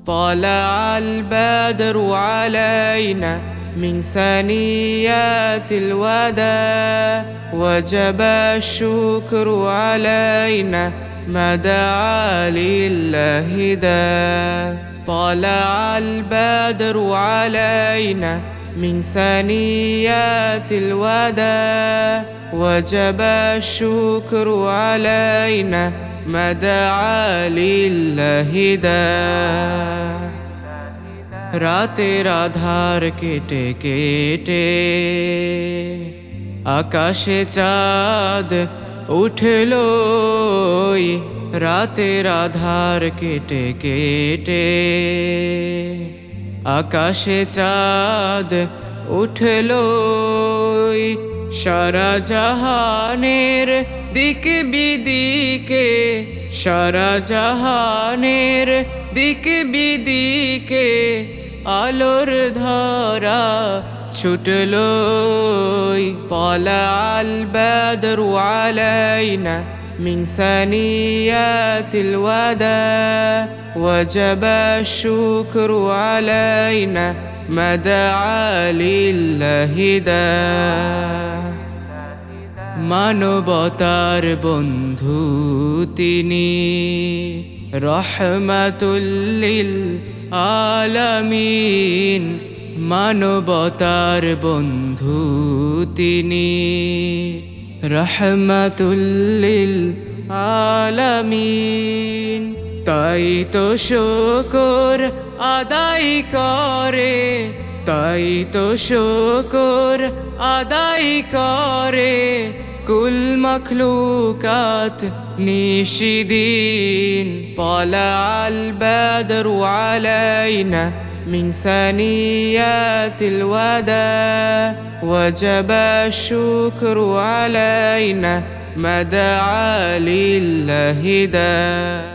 طلع البدر علينا من ثنيات الوداع وجب الشكر علينا ما دعا لله دا. طلع البدر علينا من ثنيات الوداع وجب الشكر علينا ما دعا لله دا. রাতের আধার কেটে কেটে আকাশে চাঁদ উঠলো, রাতের আধার কেটে কেটে আকাশে চাঁদ উঠলো। সারা জাহানের দিক বিদিকে, সারা জাহানের দিক বিদিকে আলোর ধারা ছুটলো। طلع البدر علينا من ثنيات الوداع وجب الشكر علينا ما دعا لله دا. মানবতার বন্ধু তিনি, রহমাতুল লিল আলামিন। মানবতার বন্ধু তিনি, রহমাতুল লিল আলামিন। তাই তো শুকর আদায় করে, তাই তো শুকর আদায় করে কুল মখলুকাত নিশিদিন। طلع البدر علينا من ثنيات الوداع وجب الشكر علينا ما دعا لله دا.